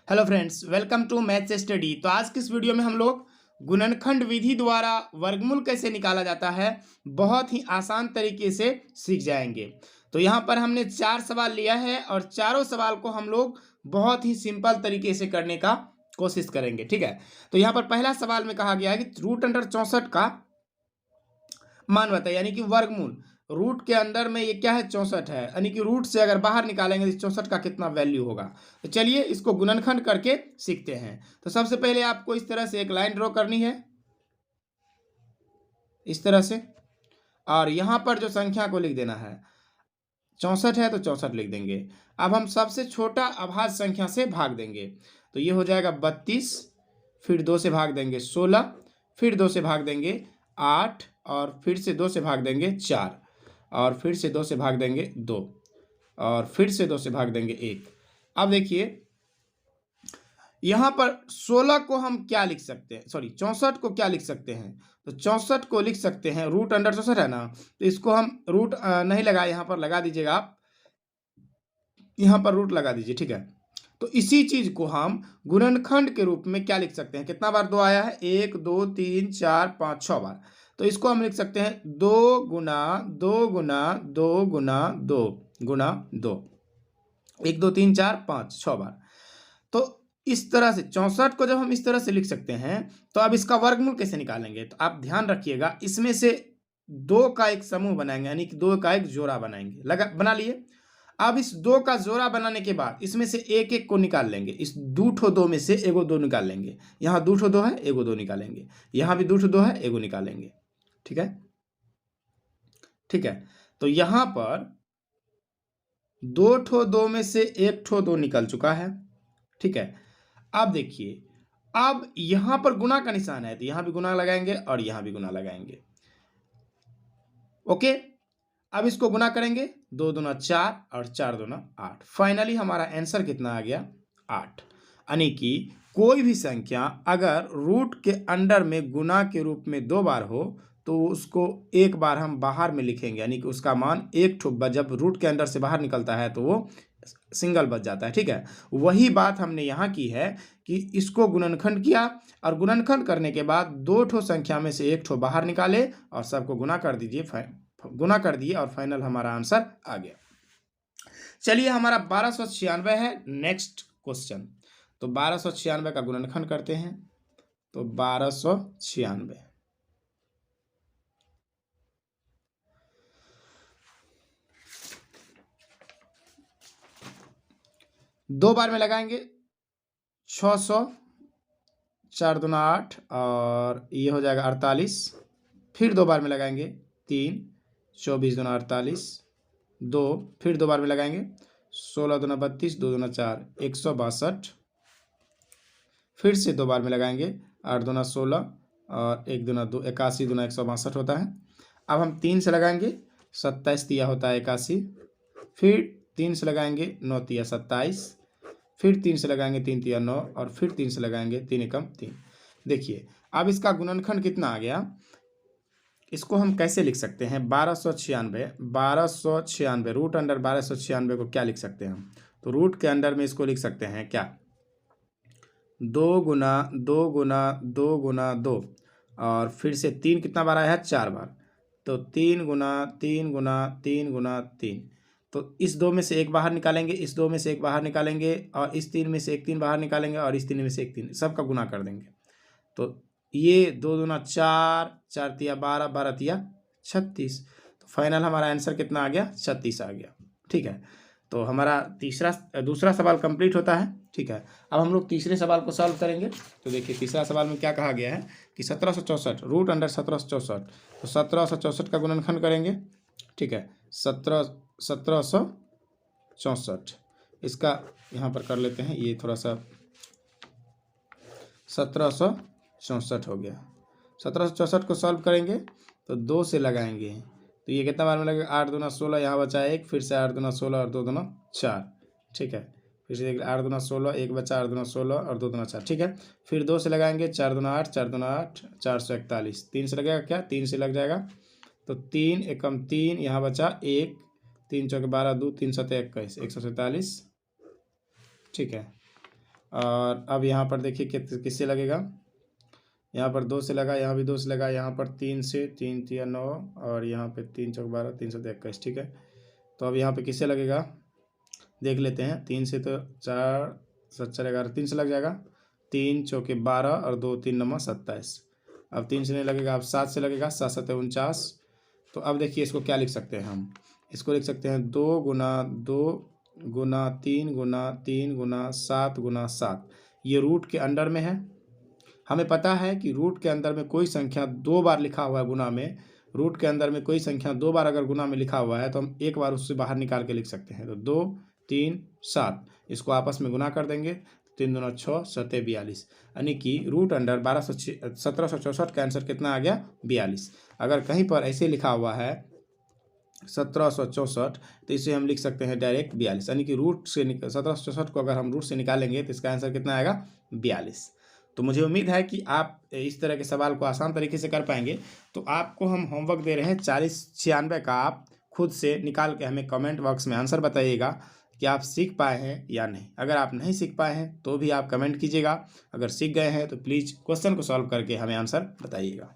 Hello friends, welcome to maths study. तो आज की इस वीडियो में हम लोग गुणनखंड विधि द्वारा वर्गमूल कैसे निकाला जाता है बहुत ही आसान तरीके से सीख जाएंगे। तो यहाँ पर हमने 4 सवाल लिया है और चारों सवाल को हम लोग बहुत ही सिंपल तरीके से करने का कोशिश करेंगे। ठीक है, तो यहाँ पर पहला सवाल में कहा गया है कि रूट अंडर 64 का मान बताइए, यानी कि वर्गमूल। रूट के अंदर में ये क्या है, 64 है, यानी कि रूट से अगर बाहर निकालेंगे तो 64 का कितना वैल्यू होगा। तो चलिए इसको गुणनखंड करके सीखते हैं। तो सबसे पहले आपको इस तरह से एक लाइन ड्रॉ करनी है, इस तरह से, और यहाँ पर जो संख्या को लिख देना है, 64 है तो 64 लिख देंगे। अब हम सबसे छोटा अभाज्य संख्या से भाग देंगे, तो ये हो जाएगा 32, फिर 2 से भाग देंगे 16, फिर 2 से भाग देंगे 8, और फिर से 2 से भाग देंगे 4, और फिर से 2 से भाग देंगे 2, और फिर से 2 से भाग देंगे 1। अब देखिए यहाँ पर 16 को हम क्या लिख सकते हैं, सॉरी 64 को क्या लिख सकते हैं। तो 64 को लिख सकते हैं, रूट अंडर 64 है ना, तो इसको हम रूट नहीं लगाए, यहाँ पर लगा दीजिएगा आप, यहाँ पर रूट लगा दीजिए। ठीक है, तो इसी चीज को हम गुणनखंड के रूप में क्या लिख सकते हैं। कितना बार 2 आया है, 1 2 3 4 5 6 बार। तो इसको हम लिख सकते हैं 2 गुना 2 गुना 2 गुना 2 गुना 2, 1 2 3 4 5 6 बार। तो इस तरह से 64 को जब हम इस तरह से लिख सकते हैं, तो अब इसका वर्गमूल कैसे निकालेंगे। तो आप ध्यान रखिएगा, इसमें से 2 का एक समूह बनाएंगे, यानी कि 2 का एक जोड़ा बनाएंगे। बना लिए। अब इस 2 का जोड़ा बनाने के बाद इसमें से एक एक को निकाल लेंगे। इस 2 में से एगो 2 निकाल लेंगे। यहाँ 2 है, एगो 2 निकालेंगे। यहाँ भी 2 है, एगो निकालेंगे। ठीक है, ठीक है। तो यहाँ पर 2 में से 1 2 निकल चुका है। ठीक है, अब देखिए, अब यहाँ पर गुना का निशान है, तो यहाँ भी गुना लगाएंगे और यहाँ भी गुना लगाएंगे। ओके, अब इसको गुना करेंगे, 2 दूना 4 और 4 दूना 8। फाइनली हमारा आंसर कितना आ गया, 8। यानी कि कोई भी संख्या अगर रूट के अंडर में गुना के रूप में 2 बार हो तो उसको एक बार हम बाहर में लिखेंगे, यानी कि उसका मान एक ठो जब रूट के अंदर से बाहर निकलता है तो वो सिंगल बच जाता है। ठीक है, वही बात हमने यहाँ की है कि इसको गुणनखंड किया, और गुणनखंड करने के बाद 2 ठो संख्या में से एक ठो बाहर निकाले और सबको गुना कर दीजिए, गुना कर दिए, और फाइनल हमारा आंसर आ गया। चलिए, हमारा 1296 है नेक्स्ट क्वेश्चन। तो 1296 का गुणनखंड करते हैं। तो 1296 2 बार में लगाएंगे, 600, 4 दूना 8, और ये हो जाएगा 48। फिर 2 बार में लगाएंगे, 3, 24 दूना 48, 2, फिर 2 बार में लगाएंगे, 16 दूना 32, 2 दूना 4, 162। फिर से 2 बार में लगाएंगे, 8 दूना 16, और 1 दूना 2, 81 दूना 162 होता है। अब हम 3 से लगाएंगे, 27 तिया होता है 81। फिर 3 से लगाएंगे, 9 तिया 27। फिर 3 से लगाएंगे, 3 तिया 9, और फिर 3 से लगाएंगे, 3 एकम 3। देखिए, अब इसका गुणनखंड कितना आ गया, इसको हम कैसे लिख सकते हैं। 1296 रूट अंडर 1296 को क्या लिख सकते हैं हम। तो रूट के अंडर में इसको लिख सकते हैं क्या, 2 गुना 2 गुना 2 गुना 2, और फिर से 3 कितना बार आया है, 4 बार। तो 3 गुना 3 गुना 3 गुना 3। तो इस 2 में से एक बाहर निकालेंगे, इस 2 में से एक बाहर निकालेंगे, और इस 3 में से एक 3 बाहर निकालेंगे, और इस 3 में से एक 3, सबका गुना कर देंगे। तो ये 2 दूना 4, 4 तिया 12, 12 तिया 36। तो फाइनल हमारा आंसर कितना आ गया, 36 आ गया। ठीक है, तो हमारा दूसरा सवाल कंप्लीट होता है। ठीक है, अब हम लोग तीसरे सवाल को सॉल्व करेंगे। तो देखिए, तीसरा सवाल में क्या कहा गया है कि 1764 रूट अंडर 1764। तो 1764 का गुणनखंड करेंगे। ठीक है, 1764, इसका यहाँ पर कर लेते हैं, ये थोड़ा सा 1764 हो गया। 1764 को सॉल्व करेंगे तो 2 से लगाएंगे, तो ये कितना बार में लगेगा, 8 दूना 16, यहाँ बचा 1, फिर से 8 दूना 16 और 2 दूना 4। ठीक है, फिर से 8 दूना 16, 1 बचा, 8 दूना 16 और 2 दूना 4। ठीक है, फिर 2 से लगाएंगे, 4 दूना 8, 4 दूना 8, 441। 3 से लगेगा क्या, 3 से लग जाएगा, तो 3 एकम 3, यहाँ बचा 1, 3 चौके 12, 2 3 7 21, 147। ठीक है, और अब यहाँ पर देखिए किससे लगेगा, यहाँ पर 2 से लगा, यहाँ भी 2 से लगा, यहाँ पर 3 से, 3 तिया 9 और यहाँ पे 3 चौक 12, 3 7 21, ठीक है। तो अब यहाँ पे किससे लगेगा देख लेते हैं। 3 से तो 4 7 4 11, 3 से लग जाएगा, 3 चौके 12 और 2 3 9 27। अब 3 से नहीं लगेगा, अब 7 से लगेगा, 7 7 49। तो अब देखिए इसको क्या लिख सकते हैं हम, इसको लिख सकते हैं 2 गुना 2 गुना 3 गुना 3 गुना 7 गुना 7। ये रूट के अंडर में है। हमें पता है कि रूट के अंदर में कोई संख्या 2 बार लिखा हुआ है गुना में, रूट के अंदर में कोई संख्या 2 बार अगर गुना में लिखा हुआ है तो हम एक बार उससे बाहर निकाल के लिख सकते हैं। तो 2 3 7 इसको आपस में गुना कर देंगे, 3 दूना 6 7 42, यानी कि रूट अंडर 1764 का आंसर कितना आ गया 42। अगर कहीं पर ऐसे लिखा हुआ है 1764 तो इसे हम लिख सकते हैं डायरेक्ट 42, यानी कि रूट से 1764 को अगर हम रूट से निकालेंगे तो इसका आंसर कितना आएगा 42। तो मुझे उम्मीद है कि आप इस तरह के सवाल को आसान तरीके से कर पाएंगे। तो आपको हम होमवर्क दे रहे हैं 4096 का, आप खुद से निकाल के हमें कमेंट बॉक्स में आंसर बताइएगा कि आप सीख पाए हैं या नहीं। अगर आप नहीं सीख पाए हैं तो भी आप कमेंट कीजिएगा, अगर सीख गए हैं तो प्लीज़ क्वेश्चन को सॉल्व करके हमें आंसर बताइएगा।